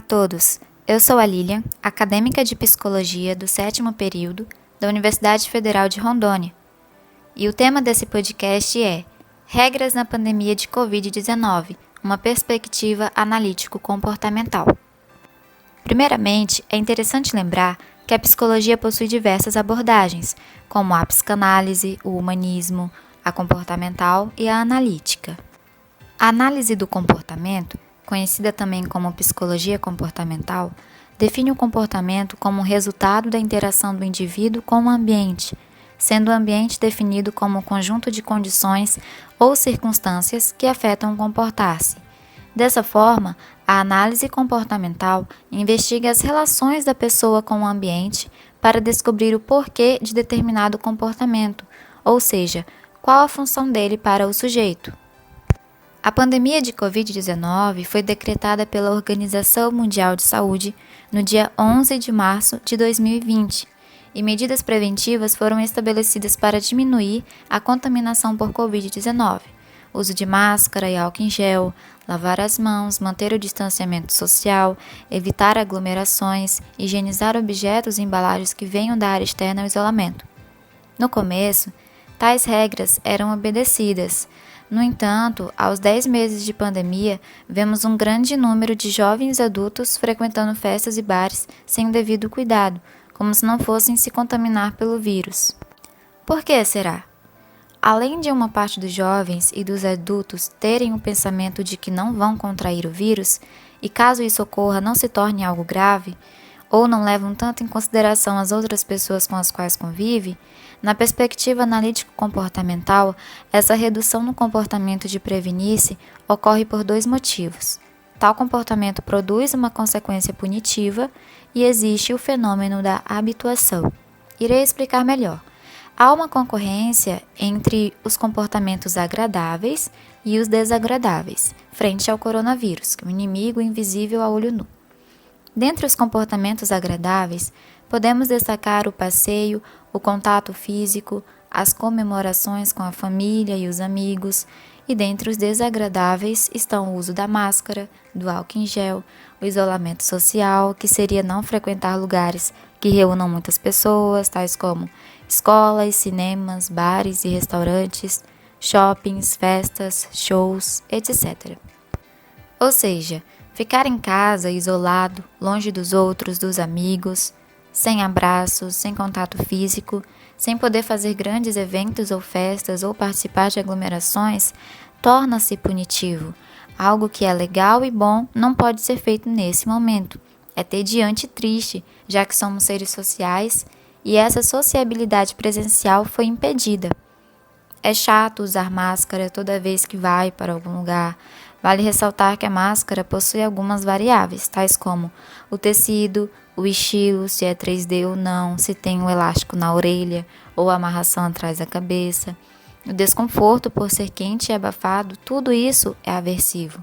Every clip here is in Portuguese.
todos, eu sou a Lilian, acadêmica de Psicologia do 7º período da Universidade Federal de Rondônia. E o tema desse podcast é Regras na Pandemia de Covid-19, uma perspectiva analítico-comportamental. Primeiramente, é interessante lembrar que a psicologia possui diversas abordagens, como a psicanálise, o humanismo, a comportamental e a analítica. A análise do comportamento, conhecida também como psicologia comportamental, define o comportamento como resultado da interação do indivíduo com o ambiente, sendo o ambiente definido como um conjunto de condições ou circunstâncias que afetam o comportar-se. Dessa forma, a análise comportamental investiga as relações da pessoa com o ambiente para descobrir o porquê de determinado comportamento, ou seja, qual a função dele para o sujeito. A pandemia de Covid-19 foi decretada pela Organização Mundial de Saúde no dia 11 de março de 2020 e medidas preventivas foram estabelecidas para diminuir a contaminação por Covid-19. Uso de máscara e álcool em gel, lavar as mãos, manter o distanciamento social, evitar aglomerações, higienizar objetos e embalagens que venham da área externa ao isolamento. No começo, tais regras eram obedecidas. No entanto, aos 10 meses de pandemia, vemos um grande número de jovens adultos frequentando festas e bares sem o devido cuidado, como se não fossem se contaminar pelo vírus. Por que será? Além de uma parte dos jovens e dos adultos terem o pensamento de que não vão contrair o vírus, e caso isso ocorra não se torne algo grave, ou não levam tanto em consideração as outras pessoas com as quais convive, na perspectiva analítico-comportamental, essa redução no comportamento de prevenir-se ocorre por dois motivos. Tal comportamento produz uma consequência punitiva e existe o fenômeno da habituação. Irei explicar melhor. Há uma concorrência entre os comportamentos agradáveis e os desagradáveis, frente ao coronavírus, que é um inimigo invisível a olho nu. Dentre os comportamentos agradáveis, podemos destacar o passeio, o contato físico, as comemorações com a família e os amigos, e dentre os desagradáveis estão o uso da máscara, do álcool em gel, o isolamento social, que seria não frequentar lugares que reúnam muitas pessoas, tais como escolas, cinemas, bares e restaurantes, shoppings, festas, shows, etc. Ou seja, ficar em casa, isolado, longe dos outros, dos amigos, sem abraços, sem contato físico, sem poder fazer grandes eventos ou festas ou participar de aglomerações, torna-se punitivo. Algo que é legal e bom não pode ser feito nesse momento. É tediante e triste, já que somos seres sociais e essa sociabilidade presencial foi impedida. É chato usar máscara toda vez que vai para algum lugar. Vale ressaltar que a máscara possui algumas variáveis, tais como o tecido, o estilo, se é 3D ou não, se tem um elástico na orelha ou amarração atrás da cabeça. O desconforto por ser quente e abafado, tudo isso é aversivo.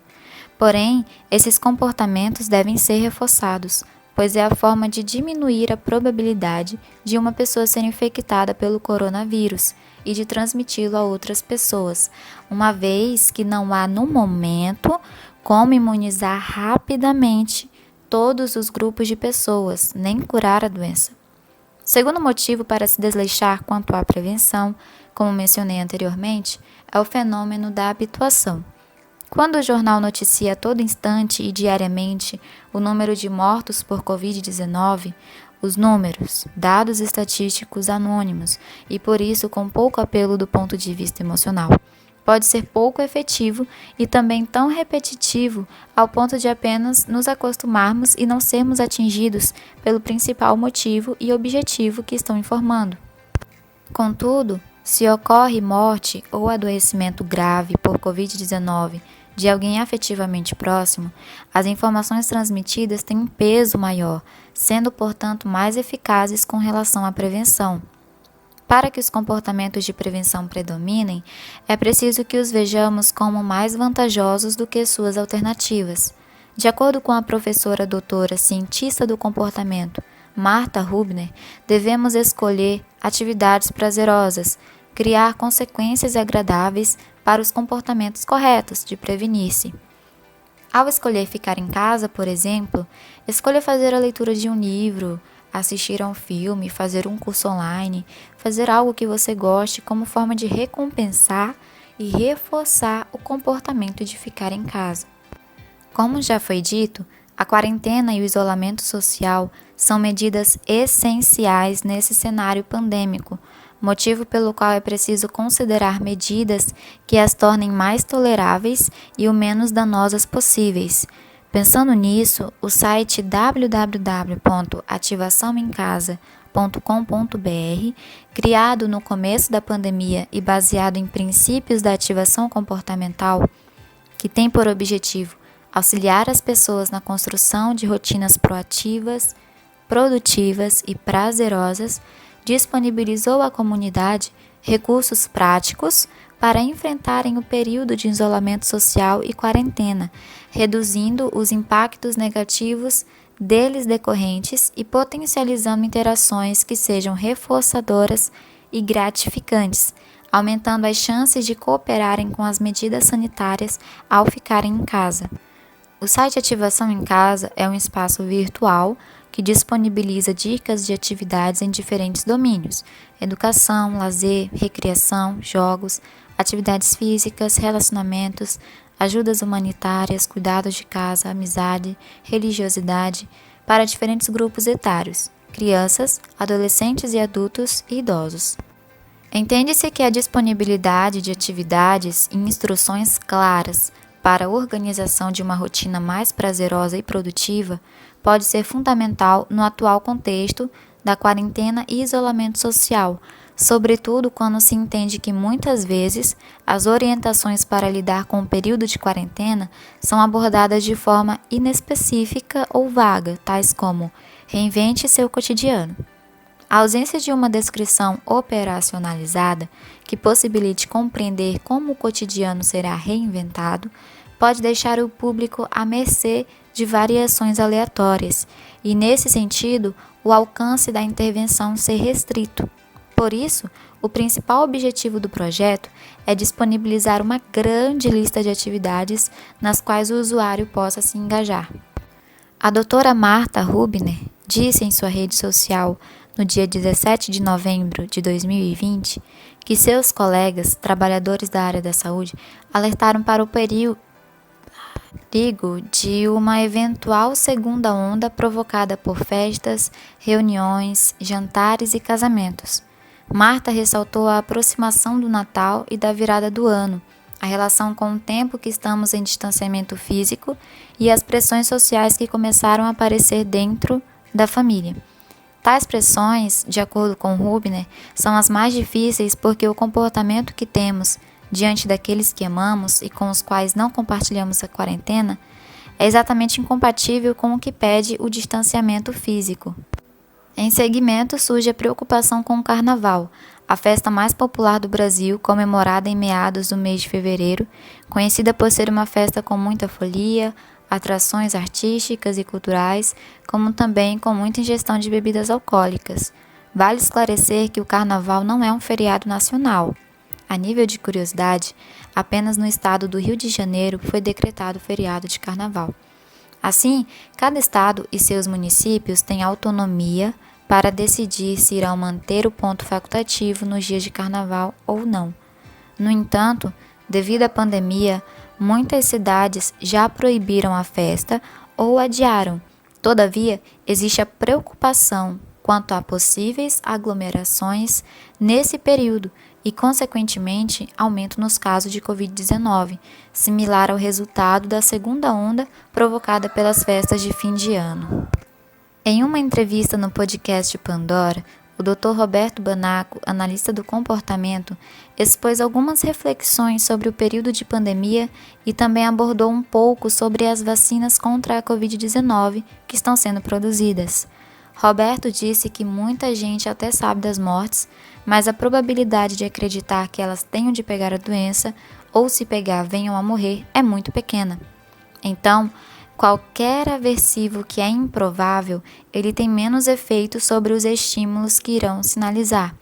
Porém, esses comportamentos devem ser reforçados, pois é a forma de diminuir a probabilidade de uma pessoa ser infectada pelo coronavírus e de transmiti-lo a outras pessoas, uma vez que não há no momento como imunizar rapidamente todos os grupos de pessoas, nem curar a doença. Segundo motivo para se desleixar quanto à prevenção, como mencionei anteriormente, é o fenômeno da habituação. Quando o jornal noticia a todo instante e diariamente o número de mortos por Covid-19, os números, dados estatísticos anônimos e por isso com pouco apelo do ponto de vista emocional, pode ser pouco efetivo e também tão repetitivo ao ponto de apenas nos acostumarmos e não sermos atingidos pelo principal motivo e objetivo que estão informando. Contudo, se ocorre morte ou adoecimento grave por Covid-19 de alguém afetivamente próximo, as informações transmitidas têm um peso maior, sendo, portanto, mais eficazes com relação à prevenção. Para que os comportamentos de prevenção predominem, é preciso que os vejamos como mais vantajosos do que suas alternativas. De acordo com a professora doutora cientista do comportamento, Martha Hübner, devemos escolher atividades prazerosas, criar consequências agradáveis para os comportamentos corretos de prevenir-se. Ao escolher ficar em casa, por exemplo, escolha fazer a leitura de um livro, assistir a um filme, fazer um curso online, fazer algo que você goste como forma de recompensar e reforçar o comportamento de ficar em casa. Como já foi dito, a quarentena e o isolamento social são medidas essenciais nesse cenário pandêmico, motivo pelo qual é preciso considerar medidas que as tornem mais toleráveis e o menos danosas possíveis. Pensando nisso, o site www.ativaçãoemcasa.com.br, criado no começo da pandemia e baseado em princípios da ativação comportamental, que tem por objetivo auxiliar as pessoas na construção de rotinas proativas, produtivas e prazerosas, disponibilizou à comunidade recursos práticos para enfrentarem o período de isolamento social e quarentena, reduzindo os impactos negativos deles decorrentes e potencializando interações que sejam reforçadoras e gratificantes, aumentando as chances de cooperarem com as medidas sanitárias ao ficarem em casa. O site Ativação em Casa é um espaço virtual que disponibiliza dicas de atividades em diferentes domínios: educação, lazer, recreação, jogos, atividades físicas, relacionamentos, ajudas humanitárias, cuidados de casa, amizade, religiosidade, para diferentes grupos etários: crianças, adolescentes e adultos e idosos. Entende-se que a disponibilidade de atividades e instruções claras para a organização de uma rotina mais prazerosa e produtiva pode ser fundamental no atual contexto da quarentena e isolamento social, sobretudo quando se entende que muitas vezes as orientações para lidar com o período de quarentena são abordadas de forma inespecífica ou vaga, tais como reinvente seu cotidiano. A ausência de uma descrição operacionalizada que possibilite compreender como o cotidiano será reinventado pode deixar o público à mercê de variações aleatórias e, nesse sentido, o alcance da intervenção ser restrito. Por isso, o principal objetivo do projeto é disponibilizar uma grande lista de atividades nas quais o usuário possa se engajar. A doutora Marta Rubner disse em sua rede social no dia 17 de novembro de 2020, que seus colegas, trabalhadores da área da saúde, alertaram para o perigo de uma eventual segunda onda provocada por festas, reuniões, jantares e casamentos. Marta ressaltou a aproximação do Natal e da virada do ano, a relação com o tempo que estamos em distanciamento físico e as pressões sociais que começaram a aparecer dentro da família. Tais pressões, de acordo com Rubner, são as mais difíceis porque o comportamento que temos diante daqueles que amamos e com os quais não compartilhamos a quarentena é exatamente incompatível com o que pede o distanciamento físico. Em seguimento, surge a preocupação com o Carnaval, a festa mais popular do Brasil, comemorada em meados do mês de fevereiro, conhecida por ser uma festa com muita folia, atrações artísticas e culturais, como também com muita ingestão de bebidas alcoólicas. Vale esclarecer que o Carnaval não é um feriado nacional. A nível de curiosidade, apenas no estado do Rio de Janeiro foi decretado o feriado de Carnaval. Assim, cada estado e seus municípios têm autonomia para decidir se irão manter o ponto facultativo nos dias de Carnaval ou não. No entanto, devido à pandemia, muitas cidades já proibiram a festa ou adiaram. Todavia, existe a preocupação quanto a possíveis aglomerações nesse período e, consequentemente, aumento nos casos de Covid-19, similar ao resultado da segunda onda provocada pelas festas de fim de ano. Em uma entrevista no podcast Pandora, o Dr. Roberto Banaco, analista do comportamento, expôs algumas reflexões sobre o período de pandemia e também abordou um pouco sobre as vacinas contra a Covid-19 que estão sendo produzidas. Roberto disse que muita gente até sabe das mortes, mas a probabilidade de acreditar que elas tenham de pegar a doença ou, se pegar, venham a morrer é muito pequena. Então, qualquer aversivo que é improvável, ele tem menos efeito sobre os estímulos que irão sinalizar.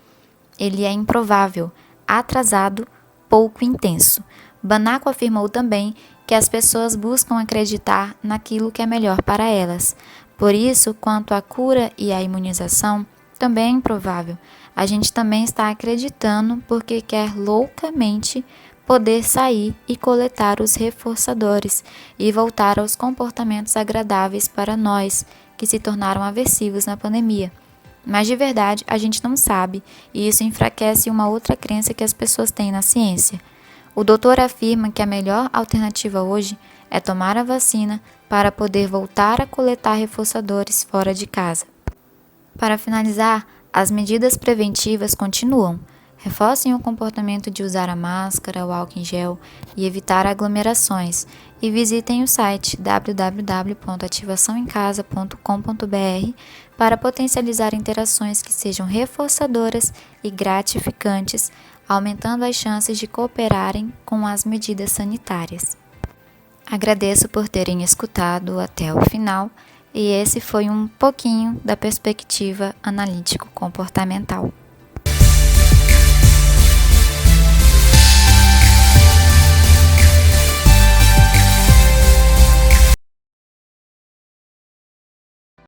Ele é improvável, atrasado, pouco intenso. Banaco afirmou também que as pessoas buscam acreditar naquilo que é melhor para elas. Por isso, quanto à cura e à imunização, também é improvável. A gente também está acreditando porque quer loucamente poder sair e coletar os reforçadores e voltar aos comportamentos agradáveis para nós, que se tornaram aversivos na pandemia. Mas de verdade, a gente não sabe, e isso enfraquece uma outra crença que as pessoas têm na ciência. O doutor afirma que a melhor alternativa hoje é tomar a vacina para poder voltar a coletar reforçadores fora de casa. Para finalizar, as medidas preventivas continuam. Reforcem o comportamento de usar a máscara, o álcool em gel e evitar aglomerações. E visitem o site www.ativaçãoemcasa.com.br para potencializar interações que sejam reforçadoras e gratificantes, aumentando as chances de cooperarem com as medidas sanitárias. Agradeço por terem escutado até o final, e esse foi um pouquinho da perspectiva analítico-comportamental.